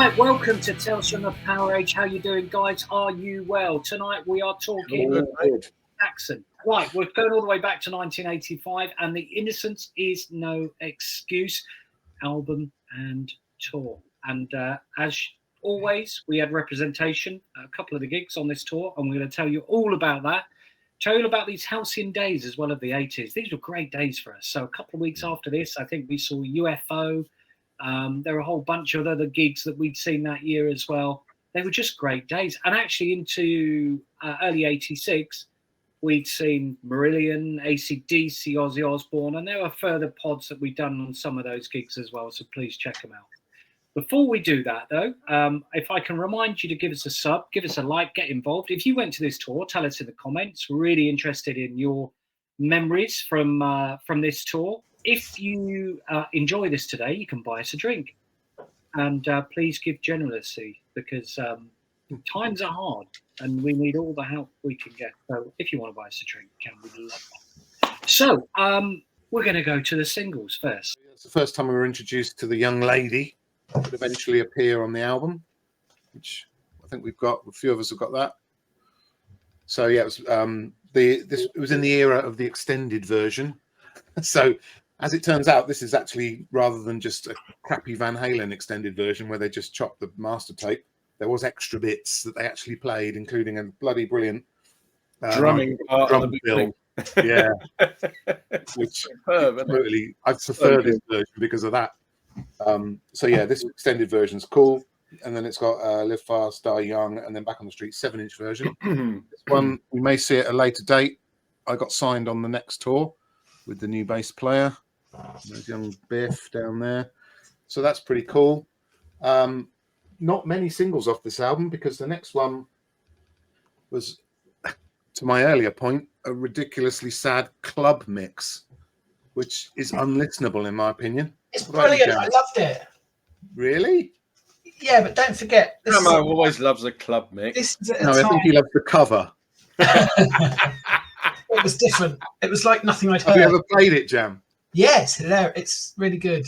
Right, welcome to Tales from the PowerAge. How you doing, guys? Are you well? Tonight we are talking Saxon. Right, we're going all the way back to 1985, and the Innocence is No Excuse album and tour. And as always, we had representation, a couple of the gigs on this tour, and we're going to tell you all about that. Tell you about these halcyon days as well of the 80s. These were great days for us. So a couple of weeks after this, I think we saw UFO. There were a whole bunch of other gigs that we'd seen that year as well. They were just great days. And actually into early 86, we'd seen Marillion, AC/DC, Ozzy Osbourne, and there were further pods that we'd done on some of those gigs as well. So please check them out. Before we do that, though, if I can remind you to give us a sub, give us a like, get involved. If you went to this tour, tell us in the comments. We're really interested in your memories from this tour. If you enjoy this today, you can buy us a drink. And please give generously, because times are hard and we need all the help we can get. So if you want to buy us a drink, we'd love that. So we're going to go to the singles first. It's the first time we were introduced to the young lady that would eventually appear on the album, which I think we've got, a few of us have got that. So yeah, it was, it was in the era of the extended version. So as it turns out, this is actually, rather than just a crappy Van Halen extended version where they just chopped the master tape, there was extra bits that they actually played, including a bloody brilliant drumming drum bill. Yeah, which totally, I prefer this version because of that. So yeah, this extended version's cool, and then it's got Live Fast, Die Young, and then Back on the Street 7-inch version. This one we may see at a later date. I got signed on the next tour with the new bass player. There's young Biff down there, so that's pretty cool. Not many singles off this album, because the next one was, to my earlier point, a ridiculously sad club mix, which is unlistenable in my opinion. It's brilliant. I loved it. Really? Yeah, but don't forget. Samo always loves a club mix. I think he loves the cover. It was different. It was like nothing I'd heard. Have you ever played it, Jam? Yeah, it's hilarious. It's really good.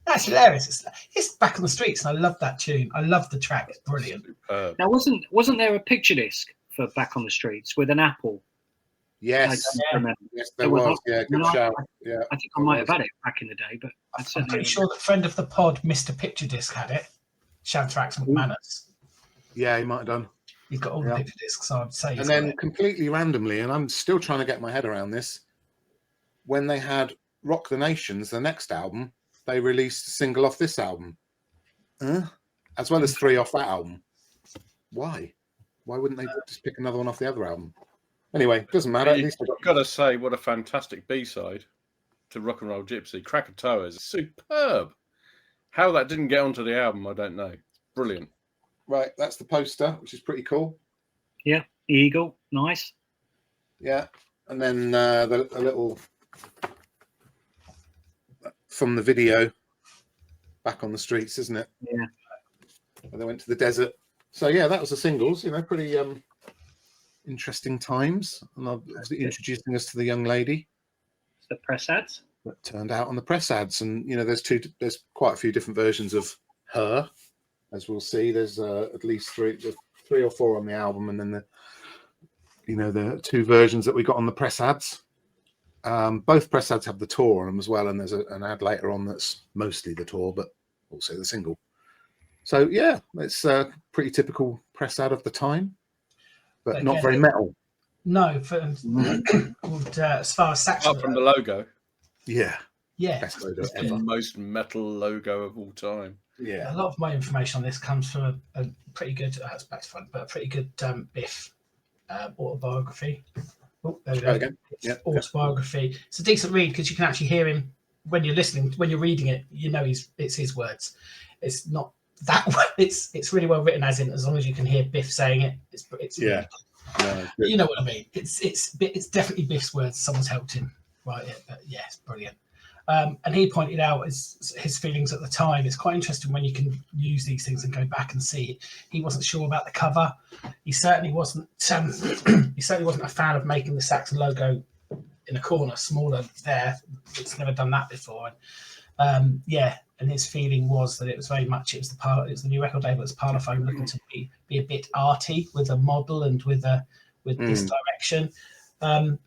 That's hilarious. It's Back on the Streets, and I love that tune. I love the track. It's brilliant. Now, wasn't there a picture disc for Back on the Streets with an apple? Yes. Yes, there was. Yeah, good shout. Yeah, I think I might have had it back in the day, but I'm pretty sure that friend of the pod, Mr. Picture Disc, had it. Shantrax McManus. Yeah, he might have done. He's got all the picture discs, so I'd say. And then completely randomly, and I'm still trying to get my head around this, when they had Rock the Nations, the next album, they released a single off this album, as well as 3 off that album. Why? Why wouldn't they just pick another one off the other album? Anyway, it doesn't matter. At least I've got to say, what a fantastic B-side to Rock and Roll Gypsy. Krakatoa is superb. How that didn't get onto the album, I don't know. It's brilliant. Right, that's the poster, which is pretty cool. Yeah, eagle, nice. Yeah, and then a little from the video, Back on the Streets, isn't it? Yeah. And they went to the desert. So yeah, that was the singles. You know, pretty interesting times, and obviously introducing us to the young lady. The press ads that turned out on the press ads, and you know, there's quite a few different versions of her, as we'll see. There's at least three or four on the album, and then the 2 versions that we got on the press ads. Both press ads have the tour on them as well, and there's an ad later on that's mostly the tour, but also the single. So yeah, it's a pretty typical press ad of the time, but not very metal. No, as far as Saxon. Apart from the logo. Yeah. Best logo ever. The most metal logo of all time. Yeah. A lot of my information on this comes from a pretty good, that's back to front, but a pretty good Biff autobiography. Oh, there we go. Again. Yeah. Autobiography. It's a decent read because you can actually hear him when you're listening. When you're reading it, you know it's his words. It's not that. It's really well written, as long as you can hear Biff saying it. It's yeah. No, you know what I mean. It's definitely Biff's words. Someone's helped him write it, but yeah, it's brilliant. And he pointed out his feelings at the time. It's quite interesting when you can use these things and go back and see. He wasn't sure about the cover. He certainly wasn't. He certainly wasn't a fan of making the Saxon logo in a corner smaller there. It's never done that before. And yeah, and his feeling was that it was very much it was the new record label, it's Parlophone looking to be a bit arty with a model and with this direction.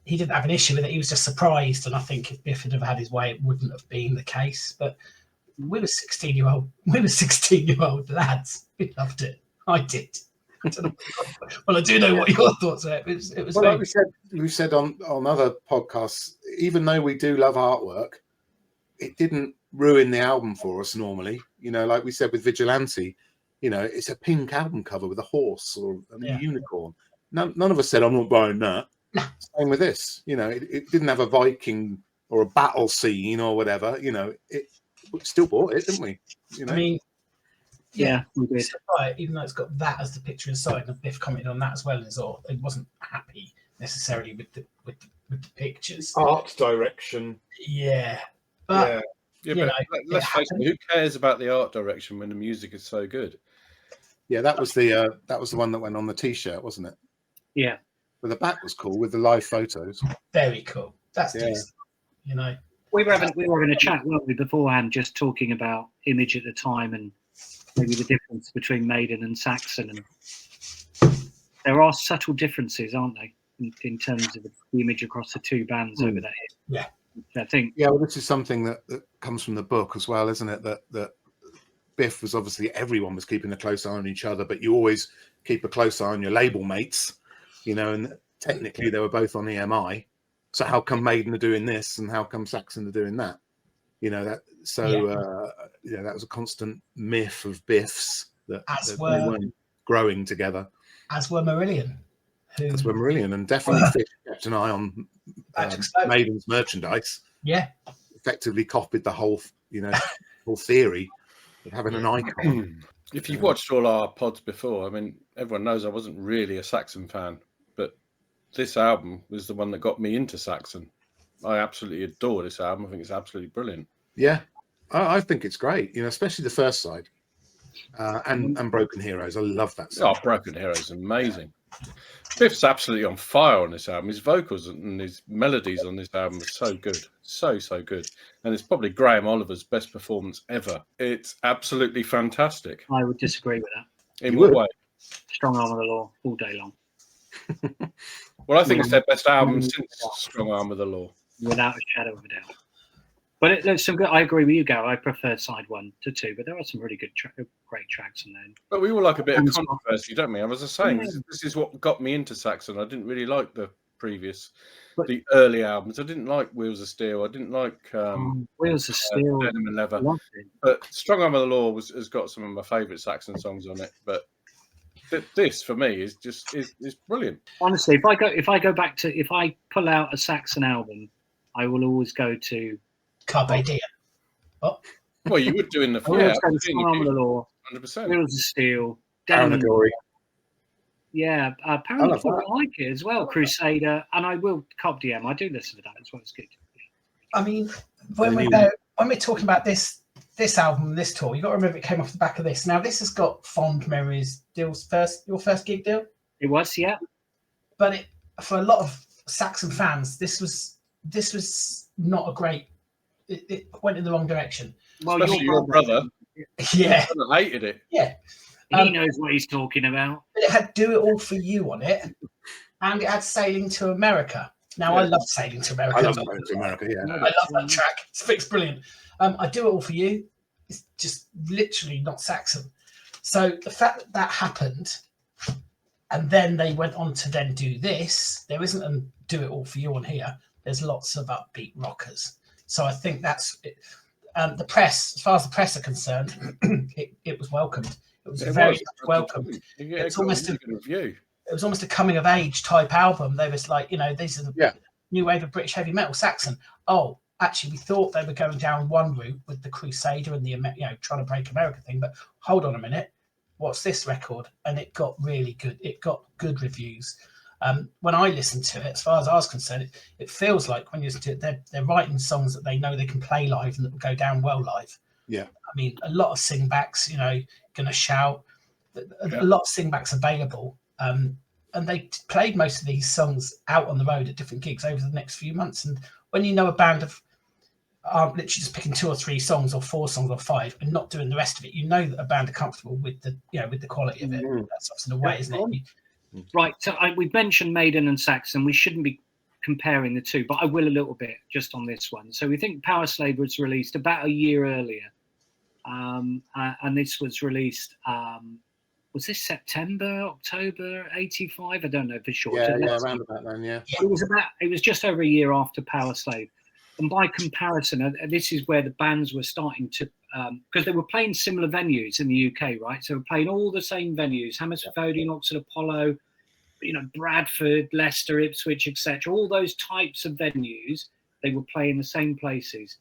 He didn't have an issue with it. He was just surprised, and I think if Biff had have had his way, it wouldn't have been the case. But we were 16-year-old lads. We loved it. I did. Well, I do know what your thoughts are. It was well, like we said on other podcasts, even though we do love artwork, it didn't ruin the album for us normally. You know, like we said with Vigilante, you know, it's a pink album cover with a horse or a unicorn. None of us said, I'm not buying that. Nah. Same with this. You know, it didn't have a Viking or a battle scene or whatever. You know, we still bought it, didn't we? You know? I mean, yeah, we did. Right, even though it's got that as the picture inside, and Biff commented on that as well, and so it wasn't happy necessarily with the pictures. Art direction. Yeah. But but let's face it, who cares about the art direction when the music is so good? Yeah, that was the one that went on the T-shirt, wasn't it? Yeah. But the back was cool with the live photos. Very cool. That's decent. You know. We were having a chat, weren't we, beforehand, just talking about image at the time and maybe the difference between Maiden and Saxon. And there are subtle differences, aren't they, in terms of the image across the two bands over that hit. Yeah. I think. Yeah, well, this is something that comes from the book as well, isn't it? That Biff was obviously everyone was keeping a close eye on each other, but you always keep a close eye on your label mates, you know. And technically, they were both on EMI. So how come Maiden are doing this, and how come Saxon are doing that? You know that. So that was a constant myth of Biff's that they weren't growing together. As were Marillion. As were Marillion, and definitely Fish kept an eye on Maiden's merchandise. Yeah, effectively copied the whole theory of having an icon. If you've watched all our pods before, I mean, everyone knows I wasn't really a Saxon fan, but this album was the one that got me into Saxon. I absolutely adore this album. I think it's absolutely brilliant. Yeah, I think it's great. You know, especially the first side and Broken Heroes. I love that song. Oh, Broken Heroes is amazing. Biff's absolutely on fire on this album. His vocals and his melodies on this album are so good. So good. And it's probably Graham Oliver's best performance ever. It's absolutely fantastic. I would disagree with that. In what way? Strong Arm of the Law all day long. Well, I think it's their best album since Strong Arm of the Law. Without a shadow of a doubt. But there's some good. I agree with you, Gary. I prefer side 1 to 2, but there are some really good, great tracks in there. But we all like a bit of controversy, don't we? I was just saying, this is what got me into Saxon. I didn't really like the early albums. I didn't like Wheels of Steel. I didn't like Wheels of Steel. Denim and Leather. But Strong Arm of the Law has got some of my favourite Saxon songs on it. But this for me is brilliant. Honestly, if I pull out a Saxon album, I will always go to Carpe Diem. Well, you would do in the Strong Arm of the Law, 100%. Wheels of Steel, Allegory. Yeah, apparently I like it as well. Crusader, and I will Carpe Diem. I do listen to that as well. It's good. I mean, when we're talking about this album, this tour, you got to remember it came off the back of this. Now, this has got fond memories. Your first gig, Dill? It was, yeah. But for a lot of Saxon fans, this was not a great. It went in the wrong direction. Well, especially your brother. Yeah, I hated it. Yeah, he knows what he's talking about. It had "Do It All for You" on it, and it had "Sailing to America." Now, I love "Sailing to America." I love "Sailing to America." Yeah, I love that track. It's brilliant. I "Do It All for You" is just literally not Saxon. So the fact that happened, and then they went on to then do this. There isn't a "Do It All for You" on here. There's lots of upbeat rockers. So I think that's it. The press, as far as the press are concerned, it was welcomed. It was very welcomed. It was almost a coming of age type album. They was like, these are the new wave of British heavy metal, Saxon. Oh, actually, we thought they were going down one route with the Crusader and the trying to break America thing, but hold on a minute, what's this record? And it got really good. It got good reviews. When I listened to it, as far as I was concerned, it feels like when you listen to it, they're writing songs that they know they can play live and that will go down well live. Yeah. I mean, a lot of singbacks, Gonna Shout, a lot of singbacks available. And they played most of these songs out on the road at different gigs over the next few months. And when you know a band of literally just picking 2 or 3 songs or 4 songs or 5 and not doing the rest of it, you know that a band are comfortable with the with the quality of it. That's obviously the way, isn't it? Right. So we've mentioned Maiden and Saxon. We shouldn't be comparing the two, but I will a little bit just on this one. So we think Power Slave was released about a year earlier, and this was released. Was this September, October '85? I don't know for sure. Yeah, around about then. Yeah. It was just over a year after Power Slave. And by comparison, this is where the bands were starting to, because they were playing similar venues in the UK, right? So they were playing all the same venues: Hammersmith Odeon, Oxford Apollo, Bradford, Leicester, Ipswich, etc. All those types of venues, they were playing the same places.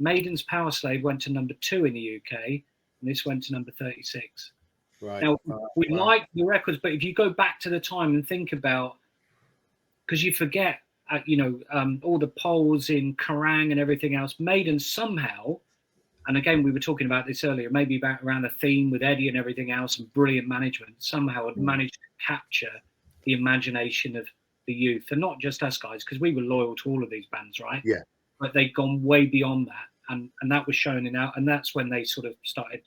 Maiden's Power Slave went to number 2 in the UK, and this went to number 36. Right. Now, we like the records, but if you go back to the time and think about, because you forget, all the polls in Kerrang and everything else, Maiden somehow, and again, we were talking about this earlier, maybe around the theme with Eddie and everything else and brilliant management, somehow had managed to capture the imagination of the youth, and not just us guys, because we were loyal to all of these bands, right? Yeah. But they'd gone way beyond that, and that was shown out, and that's when they sort of started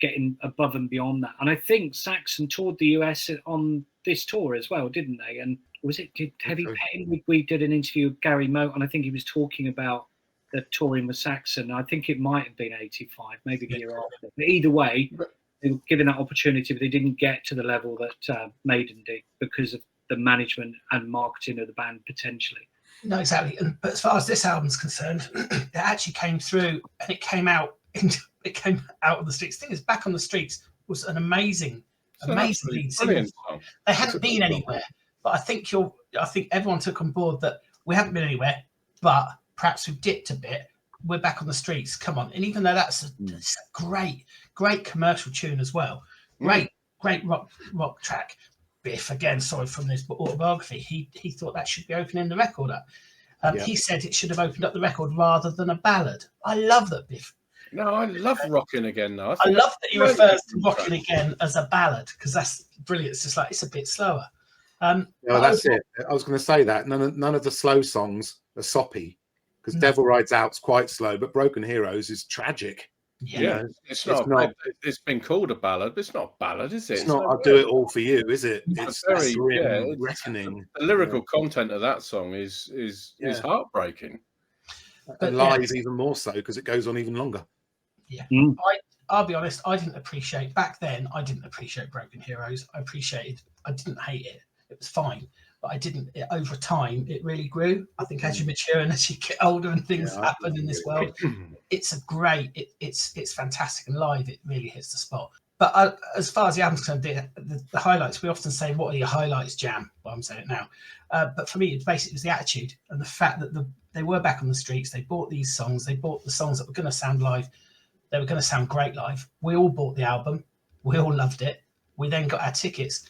getting above and beyond that. And I think Saxon toured the US on this tour as well, didn't they? And was it Heavy Petting? We did an interview with Gary Moat, and I think he was talking about the touring with Saxon. I think it might have been '85, maybe the year after. But either way, they were given that opportunity, but they didn't get to the level that Maiden did because of the management and marketing of the band potentially. No, exactly. But as far as this album's concerned, it actually came through, and it came out of the streets. The thing is, Back on the Streets was an amazing lead single. They hadn't been anywhere, but I think everyone took on board that we haven't been anywhere, but perhaps we've dipped a bit. We're back on the streets. Come on. And even though that's a great commercial tune as well, great rock track. Biff, again, sorry, from his autobiography, he thought that should be opening the record up. He said it should have opened up the record rather than a ballad. I love that, Biff. No, I love Rocking Again, though. I love that he refers to Rocking Again as a ballad, because that's brilliant. It's just like, it's a bit slower. No, that's it. I was going to say that. None of the slow songs are soppy, because Devil Rides Out's quite slow, but Broken Heroes is tragic. Yeah, it's not. It's been called a ballad, but it's not a ballad, is it? It's not. I'll do it all for you, is it? It's very reckoning. The lyrical content of that song is heartbreaking, and live even more so because it goes on even longer. Yeah, I'll be honest. I didn't appreciate back then. I didn't appreciate Broken Heroes. I didn't hate it. It was fine. But I didn't. Over time, it really grew. I think as you mature and as you get older and things happen in this world, it's it's fantastic, and live it really hits the spot. But as far as the album's concerned, the highlights, we often say, "What are your highlights, Jam?" Well, I'm saying it now. But for me, it basically was the attitude and the fact that they were back on the streets. They bought these songs. They bought the songs that were going to sound live. They were going to sound great live. We all bought the album. We all loved it. We then got our tickets.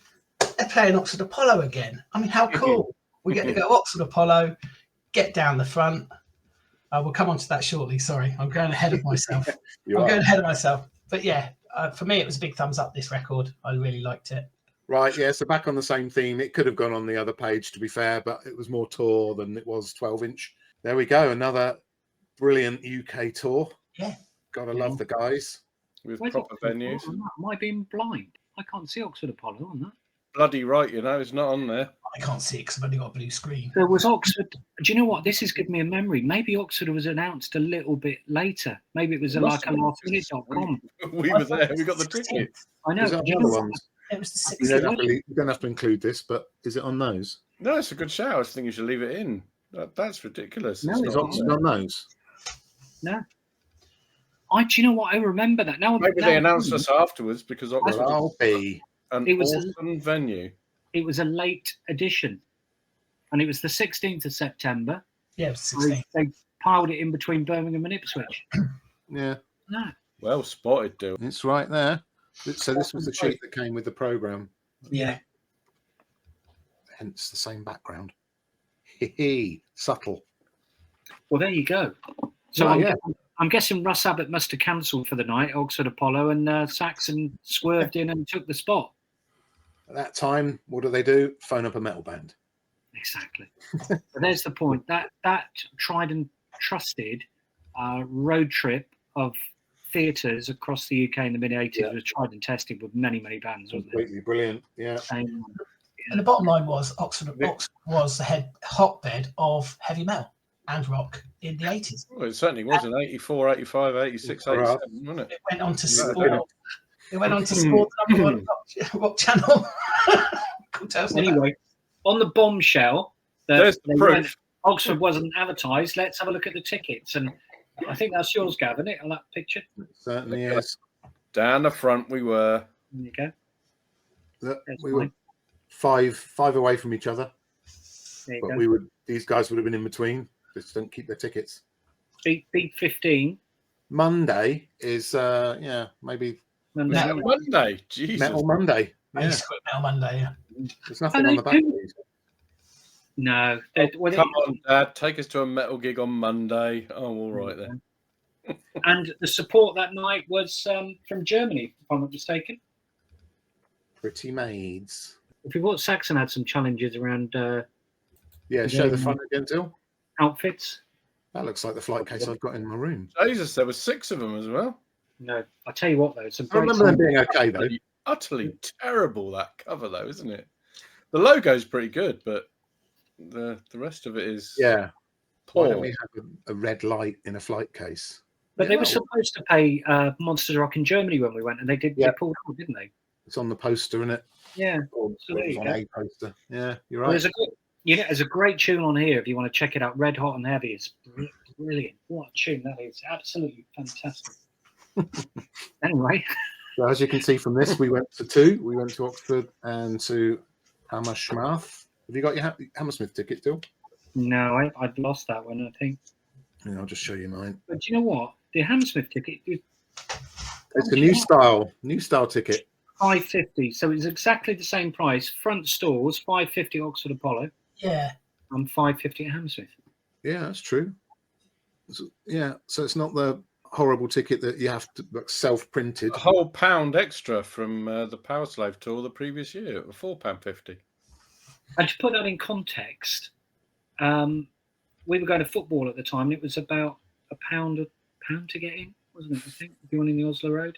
They're playing Oxford Apollo again. I mean, how cool. We get to go Oxford Apollo, get down the front. We'll come on to that shortly. Sorry, I'm going ahead of myself. But yeah, for me, it was a big thumbs up, this record. I really liked it. Right, yeah, so back on the same theme. It could have gone on the other page, to be fair, but it was more tour than it was 12-inch. There we go, another brilliant UK tour. Yeah. Gotta love the guys. With proper venues. Am I being blind? I can't see Oxford Apollo on that. Bloody right, it's not on there. I can't see it because I've only got a blue screen. There was Oxford. Do you know what? This has given me a memory. Maybe Oxford was announced a little bit later. Maybe it was like a lastminute.com. We were there. We got the tickets. I know. It was the 16th. You don't have to include this, but is it on those? No, it's a good shout. I think you should leave it in. That's ridiculous. No, is Oxford on those? No. Do you know what? I remember that. Maybe they announced us afterwards because Oxford will be an awesome venue. It was a late edition, and it was the 16th of September. Yeah, it was 16th. They piled it in between Birmingham and Ipswich. Yeah. No. Well spotted, dude. It's right there. So this was the sheet that came with the programme. Yeah. Hence the same background. Subtle. Well, there you go. So I'm guessing Russ Abbott must have cancelled for the night, Oxford Apollo, and Saxon swerved in and took the spot. At that time, what do? Phone up a metal band. Exactly. But there's the point. That tried and trusted road trip of theatres across the UK in the mid-80s was tried and tested with many bands, wasn't it? Completely brilliant. Yeah. And the bottom line was Oxford was the hotbed of heavy metal and rock in the 80s. Well, it certainly was in 84, 85, 86, 87, wasn't it? It went on to sport. It went on to sport number one rock channel. Anyway, on the bombshell, there's the proof. Oxford wasn't advertised. Let's have a look at the tickets. And I think that's yours, Gav, isn't it, on that picture? It certainly is. Down the front we were. There you go. Look, we were five away from each other. There you but go. these guys would have been in between. Just don't keep their tickets. Beat 15. Monday is maybe Monday. Jesus. Metal Monday. Yeah. Metal Monday, yeah. There's nothing on the back. No. Come on, Dad. Take us to a metal gig on Monday. Oh, all right then. And the support that night was from Germany, if I'm not mistaken. Pretty Maids. If you thought Saxon had some challenges around show the front again, Dill. Outfits. That looks like the flight case I've got in my room. Jesus, there were 6 of them as well. No, I tell you what though, it's a I remember them being okay though. Utterly terrible that cover though, isn't it? The logo's pretty good, but the rest of it is poor. Why don't we have a red light in a flight case? But they were supposed to pay Monsters Rock in Germany when we went, and they did. They pulled out, didn't they? It's on the poster, isn't it? Yeah, on a poster. Yeah, you're right. Well, there's a great tune on here if you want to check it out. Red Hot and Heavy. It's brilliant. What a tune that is! Absolutely fantastic. Anyway, so as you can see from this, we went to 2. We went to Oxford and to Hammersmith. Have you got your Hammersmith ticket still? No, I'd lost that one, I think. Yeah, I'll just show you mine. But do you know what? The Hammersmith ticket is... It's a new style ticket. $5.50, so it's exactly the same price. Front stores, $5.50 Oxford Apollo. Yeah. And $5.50 at Hammersmith. Yeah, that's true. So it's not the horrible ticket that you have to self-printed. A whole £1 extra from the Power Slave tour the previous year, £4.50. And to put that in context, we were going to football at the time, and it was about £1 to get in, wasn't it? I think if you went in the Oslo Road,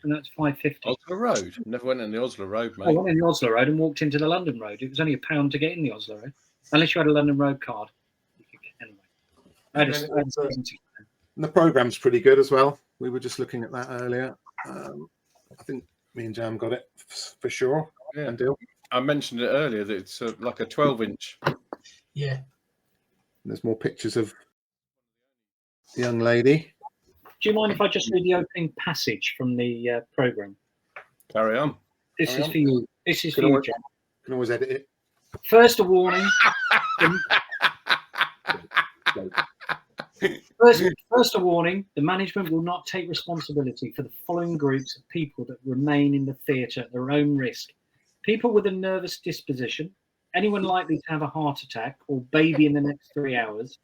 and that's $5.50. Oslo Road. Never went in the Oslo Road, mate. I went in the Oslo Road and walked into the London Road. It was only £1 to get in the Oslo Road, unless you had a London Road card. You could get anyway. The programme's pretty good as well. We were just looking at that earlier. I think me and Jam got it for sure. Yeah. And Dill. I mentioned it earlier that it's like a 12-inch. Yeah. There's more pictures of the young lady. Do you mind if I just read the opening passage from the programme? Carry on. This is for you. This is for you, Jam. You can always edit it. First, a warning. First, a warning. The management will not take responsibility for the following groups of people that remain in the theatre at their own risk. People with a nervous disposition, anyone likely to have a heart attack or baby in the next 3 hours,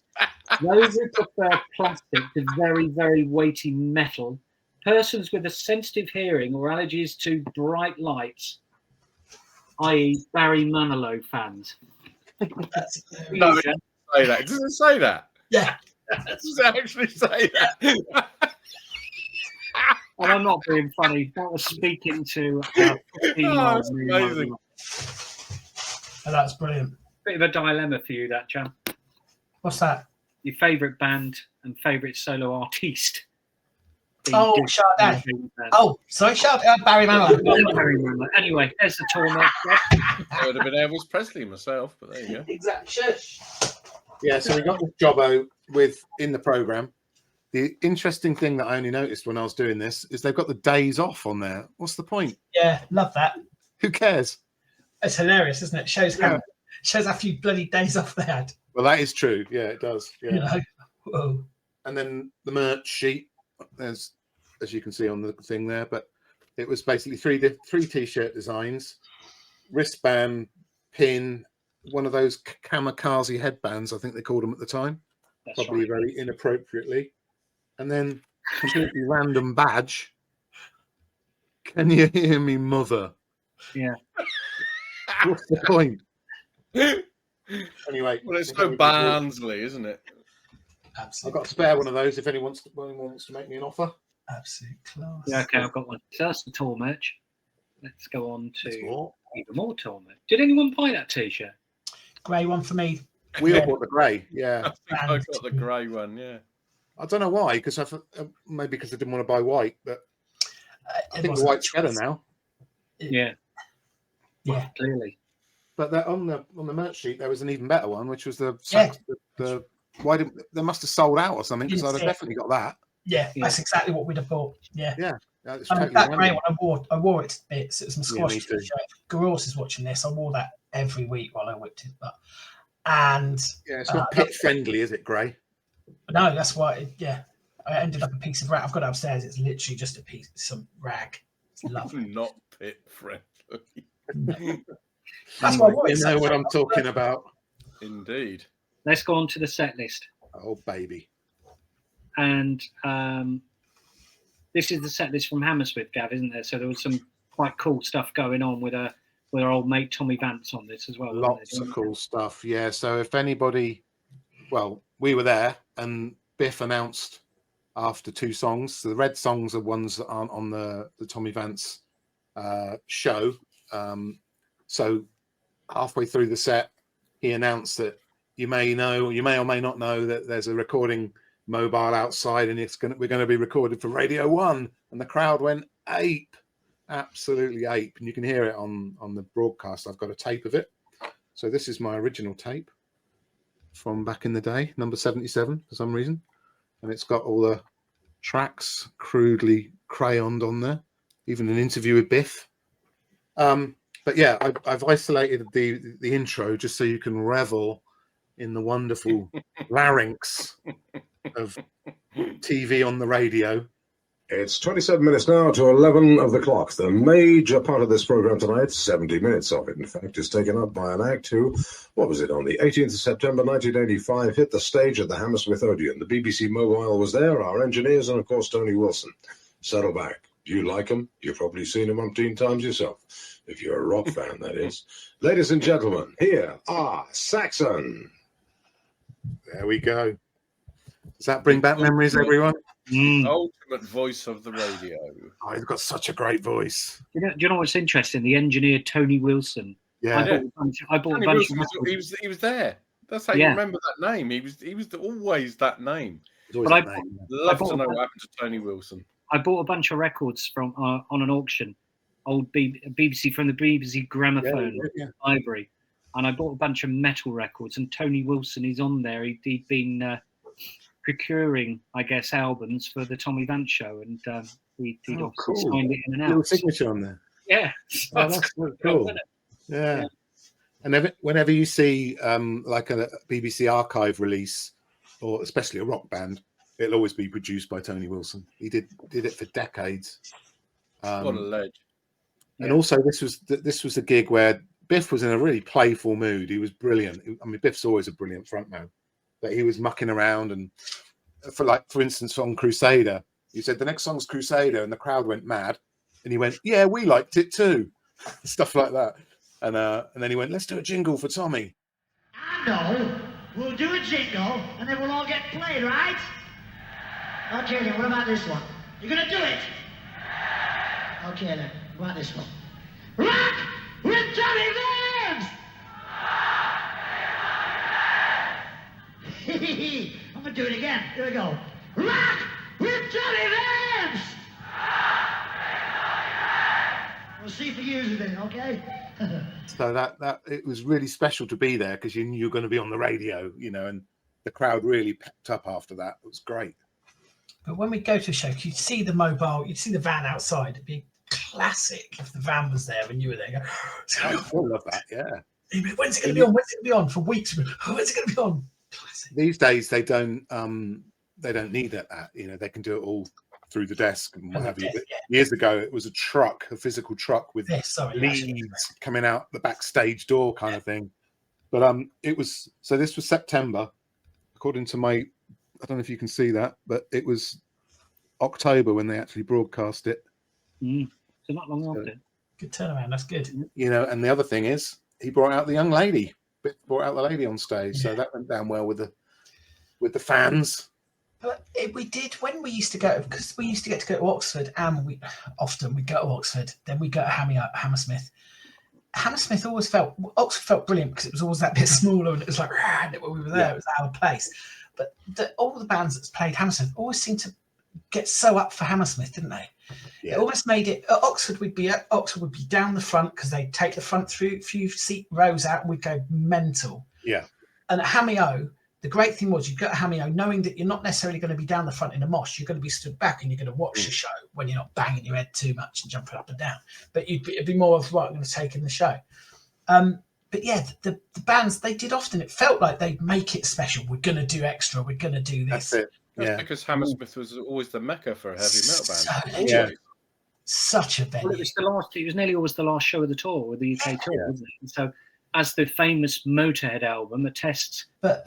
those who prefer plastic to very, very weighty metal, persons with a sensitive hearing or allergies to bright lights, i.e. Barry Manilow fans. No, it doesn't say that. Does it say that? Yeah. Does it actually say that? And I'm not being funny. That was speaking to that's amazing. Oh, that's brilliant. Bit of a dilemma for you, that, Jam. What's that? Your favourite band and favourite solo artiste. Oh, shout out. Oh, sorry, shout out Barry Manilow. Anyway, there's the tour notes. I would have been Elvis Presley myself, but there you go. Exactly. Yeah, so we got the jobbo in the programme. The interesting thing that I only noticed when I was doing this is they've got the days off on there. What's the point? Yeah, love that. Who cares? It's hilarious, isn't it? Shows how few bloody days off they had. Well, that is true. Yeah, it does. Yeah. You know? Whoa. And then the merch sheet, as you can see on the thing there, but it was basically three t-shirt designs, wristband, pin, one of those kamikaze headbands, I think they called them at the time. That's probably right. very inappropriately. And then completely random badge. Can you hear me, mother? Yeah. What's the point? Anyway. Well, it's so Barnsley, isn't it? Absolutely. I've got a spare one of those if anyone wants to make me an offer. Absolute class. Yeah, okay, I've got one. So that's the tour merch. Let's go on to More. even more tour merch. Did anyone buy that t-shirt? Grey one for me. We all bought the grey, yeah. I think I got the grey one, yeah. I don't know why, because maybe because I didn't want to buy white, but I think the wasn't white's a choice. better now. Yeah. Yeah. Clearly. But on the merch sheet there was an even better one, which was the why didn't they must have sold out or something, because I'd have definitely got that. Yeah, that's exactly what we'd have bought. Yeah. Yeah. Totally that grey one I wore it to bits. It was some squash me too. t-shirt. Garos is watching this. I wore that every week while I whipped it. It's not pit friendly, is it, Grey? No, that's why I ended up a piece of rag. I've got it upstairs. It's literally just a piece of some rag. It's lovely. Not pit friendly. That's why I wore it. You know what I'm talking about. Indeed. Let's go on to the set list. Oh baby. And this is the set list from Hammersmith, Gav, isn't there? So there was some quite cool stuff going on with our old mate Tommy Vance on this as well. Lots of cool stuff. Yeah. So if anybody, we were there, and Biff announced after 2 songs. So the red songs are ones that aren't on the Tommy Vance show. So halfway through the set, he announced that you may or may not know that there's a recording mobile outside, and we're going to be recorded for Radio 1, and the crowd went ape, absolutely ape, and you can hear it on the broadcast. I've got a tape of it. So this is my original tape from back in the day, number 77 for some reason, and it's got all the tracks crudely crayoned on there, even an interview with Biff. But yeah, I've isolated the intro just so you can revel in the wonderful larynx of TV on the radio. It's 27 minutes now to 11 of the clock. The major part of this program tonight, 70 minutes of it, in fact, is taken up by an act who, on the 18th of September 1985, hit the stage at the Hammersmith Odeon. The BBC Mobile was there, our engineers, and of course Tony Wilson. Settle back. You like him? You've probably seen him umpteen times yourself. If you're a rock fan, that is. Ladies and gentlemen, here are Saxon. There we go. Does that bring back memories, everyone? Ultimate voice of the radio. Oh, he's got such a great voice. Do you know what's interesting? The engineer Tony Wilson. Yeah, I bought Tony a bunch Wilson, of he was there. That's how you remember that name. He was always that name. But I love to know what happened to Tony Wilson. I bought a bunch of records from on an auction, old BBC from the BBC Gramophone library, and I bought a bunch of metal records. And Tony Wilson is on there. He'd been procuring, I guess, albums for the Tommy Vance show, and he'd signed it in and out. Little signature on there. Yeah, that's cool. Yeah. And whenever you see like a BBC archive release, or especially a rock band, it'll always be produced by Tony Wilson. He did it for decades. What a ledge! And also, this was a gig where Biff was in a really playful mood. He was brilliant. I mean, Biff's always a brilliant frontman, but he was mucking around. And for instance, on Crusader, he said the next song's Crusader, and the crowd went mad. And he went, "Yeah, we liked it too," stuff like that. And then he went, "Let's do a jingle for Tommy." I know. We'll do a jingle, and then we'll all get played, right? Okay, then, what about this one? You're gonna do it? Okay, then, what about this one? Rock with Tommy Vance! I'm gonna do it again. Here we go. Rock with Tommy Vance! We'll see if he uses it, okay? So that it was really special to be there, because you knew you were going to be on the radio, and the crowd really pepped up after that. It was great. But when we go to a show, you'd see the mobile, you'd see the van outside. It'd be classic if the van was there and you were there. I love that, yeah. When's it going to be on? When's it going to be on? For weeks. When's it going to be on? Classic. These days they don't need that. They can do it all through the desk and what have you. But years ago, it was a physical truck with leads coming out the backstage door kind of thing. But this was September, according to I don't know if you can see that, but it was October when they actually broadcast it. So not long after. Good turnaround. That's good. And the other thing is, he brought out the young lady. Brought out the lady on stage, so that went down well with with the fans. But we did when we used to go, because we used to get to go to Oxford, and we go to Oxford, then we go to Hammersmith. Hammersmith Oxford felt brilliant because it was always that bit smaller, and it was like when we were there, it was our place. But all the bands that played Hammersmith always seemed to get so up for Hammersmith, didn't they? Yeah. It almost made it. At Oxford would be down the front because they'd take the front few seat rows out, and we'd go mental. Yeah. And at Hammy-O, the great thing was you go to Hammy-O knowing that you're not necessarily going to be down the front in a mosh. You're going to be stood back and you're going to watch the show when you're not banging your head too much and jumping up and down. But it'd be more of what I'm going to take in the show. But yeah, the bands, they did often. It felt like they'd make it special. We're going to do extra. We're going to do this. That's it. That's Yeah. because Hammersmith was always the mecca for a heavy metal band. Yeah. Such a venue. Well, it was nearly always the last show of the tour, with the UK tour, wasn't it? And so, as the famous Motorhead album attests. But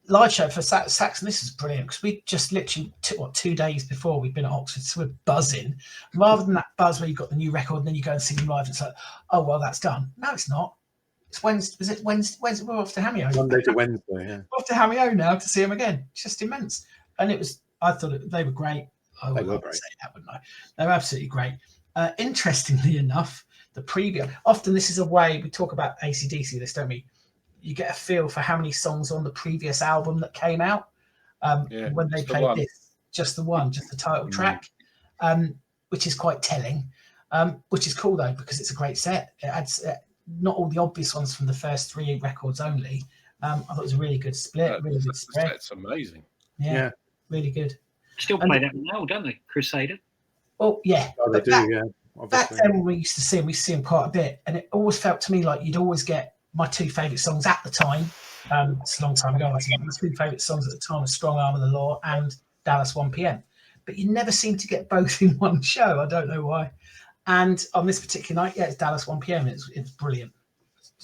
live show for Saxon, this is brilliant because we just literally 2 days before we've been at Oxford, so we're buzzing. Rather than that buzz where you've got the new record and then you go and see them live, it's like, oh well, that's done. No, it's not. It's Wednesday. Is it Wednesday? We're off to Hammy-O. Monday to Wednesday. Yeah. We're off to Hammy-O now to see them again. It's just immense. And it was. I thought they were great. I would say that, wouldn't I? They were absolutely great. Interestingly enough, the preview. Often this is a way we talk about AC/DC. This, don't we? You get a feel for how many songs on the previous album that came out when they played this. Just the title track, which is quite telling. Which is cool though because it's a great set. It adds not all the obvious ones from the first 3 records only. I thought it was a really good split. Really good spread. It's amazing. Yeah, really good. Still play that now, don't they? Crusader. Well, yeah. Oh, they do, yeah. Back then when we used to see them quite a bit, and it always felt to me like you'd always get my 2 favourite songs at the time. It's a long time ago. I think my 2 favourite songs at the time were Strong Arm of the Law and Dallas 1 PM. But you never seem to get both in one show. I don't know why. And on this particular night, it's Dallas 1 PM. It's brilliant.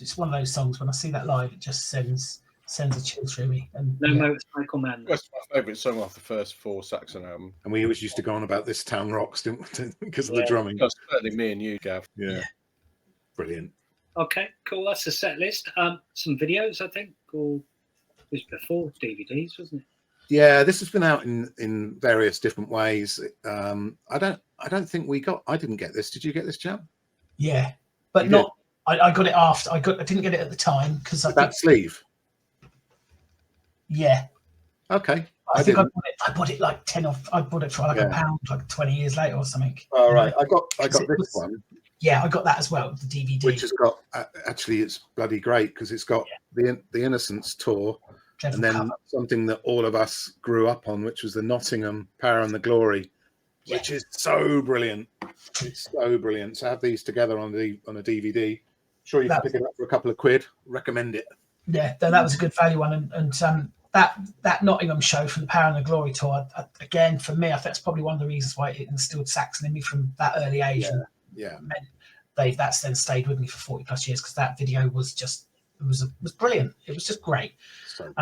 It's one of those songs when I see that live, it just sends a chill through me. And Motorcycle Man. That's my favourite song off the first 4 Saxon album. And we always used to go on about this town rocks, didn't we? Because of the drumming. That's certainly me and you, Gav. Yeah. Brilliant. Okay, cool. That's the set list. Some videos, I think, or it was before DVDs, wasn't it? Yeah, this has been out in various different ways. I don't think I didn't get this. Did you get this, Jam? Yeah, but not. I got it after. I didn't get it at the time because that sleeve. Yeah. Okay. I think I bought it like 10 off. I bought it for like £1, like 20 years later or something. All right. I got this one. Yeah, I got that as well, the DVD. Which has got actually, it's bloody great because it's got the Innocence tour, and then something that all of us grew up on, which was the Nottingham Power and the Glory, which is so brilliant. It's so brilliant. So have these together on a DVD. Sure, you can pick it up for a couple of quid. Recommend it. Yeah, that was a good value one, and that Nottingham show from the Power and the Glory tour, again for me, I think that's probably one of the reasons why it instilled Saxon in me from that early age. Yeah. That's then stayed with me for 40 plus years because that video was brilliant. It was just great. So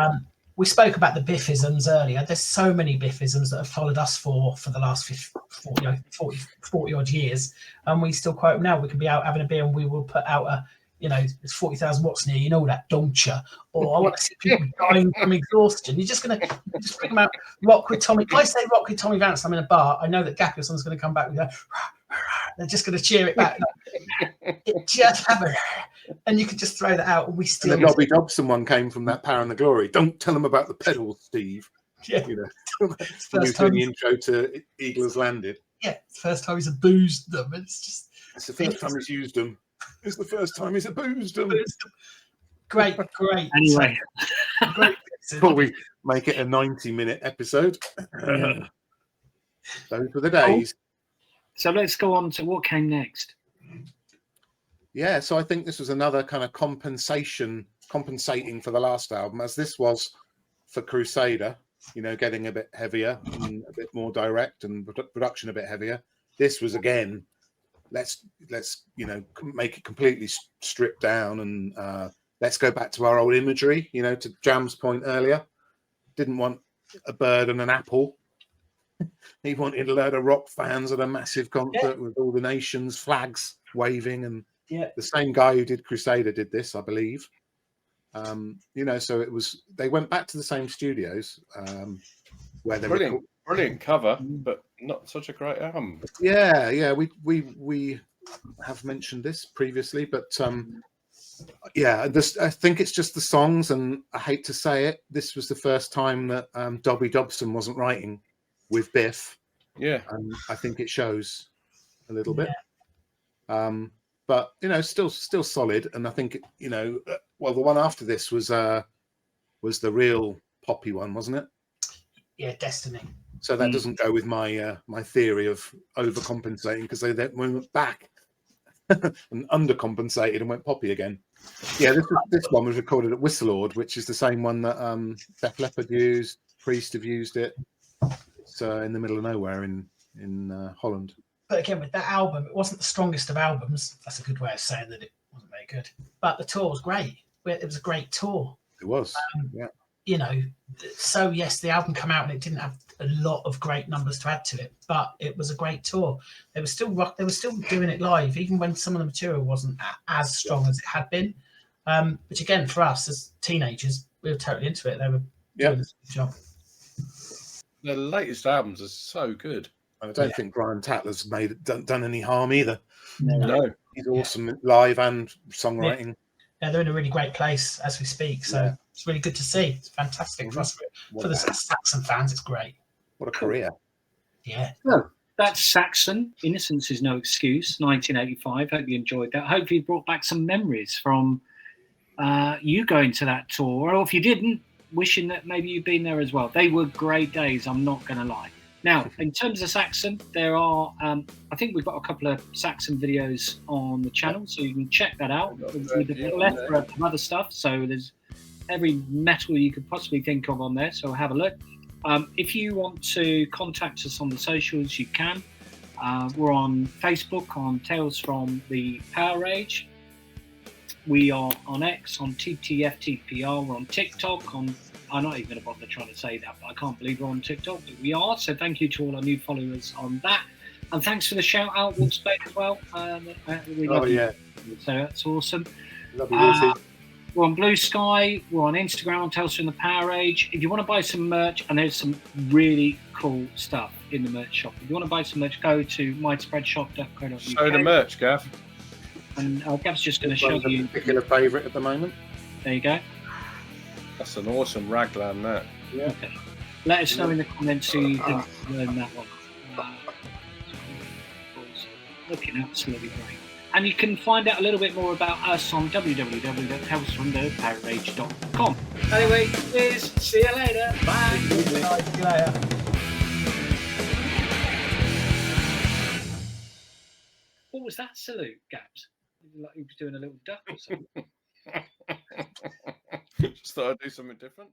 we spoke about the Biffisms earlier. There's so many Biffisms that have followed us for the last 40 odd years, and we still quote them now. We could be out having a beer and we will put out a, there's 40,000 watts near, that, don't you? Or I want to see people dying from exhaustion. You're just going to just bring them out. Rock with Tommy. If I say rock with Tommy Vance, I'm in a bar. I know that Gappiosson's going to come back with that. They're just going to cheer it back. It just happened. And you can just throw that out. And we still. And the Nobby Dobson one came from that Power and the Glory. Don't tell them about the pedals, Steve. Yeah. First time the intro to Eagles Landed. Yeah. First time he's abused them. It's the first time he's used them. It's the first time he's abused them. Great. Anyway. Great. Before we make it a 90-minute episode. Those were the days. So let's go on to what came next. Yeah, so I think this was another kind of compensating for the last album, as this was for Crusader, getting a bit heavier and a bit more direct and production a bit heavier. This was, again, let's make it completely stripped down and let's go back to our old imagery, to Jam's point earlier. Didn't want a bird and an apple. He wanted a load of rock fans at a massive concert with all the nation's flags waving, and the same guy who did Crusader did this, I believe. You know, so they went back to the same studios where they brilliant cover, but not such a great album. Yeah, we have mentioned this previously, but yeah, I think it's just the songs, and I hate to say it, this was the first time that Dobby Dobson wasn't writing with Biff. Yeah, and I think it shows a little bit. But you know, still solid, and I think, you know, well, the one after this was the real poppy one, wasn't it? Yeah, Destiny. So that doesn't go with my my theory of overcompensating, because they went back and undercompensated and went poppy again. Yeah, this one was recorded at Whistleord, which is the same one that Def Leppard used, Priest have used it. It's in the middle of nowhere in Holland. But again, with that album, it wasn't the strongest of albums. That's a good way of saying that it wasn't very good. But the tour was great. It was a great tour. It was, yeah. You know, so yes, the album came out and it didn't have a lot of great numbers to add to it, but it was a great tour. They were still They were still doing it live, even when some of the material wasn't as strong as it had been. Which again, for us as teenagers, we were totally into it. They were doing a good job. The latest albums are so good. I don't think Brian Tatler's done any harm either. No. He's awesome live and songwriting. Yeah, they're in a really great place as we speak. So it's really good to see. It's fantastic for us. For the Saxon fans, it's great. What a career. Yeah. Well, that's Saxon. Innocence is no excuse. 1985. Hope you enjoyed that. Hope you brought back some memories from you going to that tour. Or if you didn't, wishing that maybe you'd been there as well. They were great days, I'm not going to lie. Now, in terms of Saxon, there are, I think we've got a couple of Saxon videos on the channel, so you can check that out. With a plethora of other stuff, so there's every metal you could possibly think of on there, so have a look. If you want to contact us on the socials, you can. We're on Facebook on Tales from the PowerAge. We are on X, on TTFTPR. We're on TikTok, I'm not even going to bother trying to say that, but I can't believe we're on TikTok, but we are. So thank you to all our new followers on that. And thanks for the shout out, Wolfsbane, as well. We love you. So that's awesome. Love you, we're on Bluesky. We're on Instagram on Tales from the PowerAge. If you want to buy some merch, and there's some really cool stuff in the merch shop. If you want to buy some merch, go to myspreadshop.co.uk. Show the merch, Gav. And Gav's just going to show you. Particular favourite at the moment. There you go. That's an awesome raglan, that. Yeah. Okay. Let us know in the comments who you think learned that one. Looking absolutely great. And you can find out a little bit more about us on www.talesfromthepowerage.com. Anyway, cheers. See you later. Bye. See you later. What was that salute, Gabs? Like he was doing a little duck or something. Just thought I'd do something different.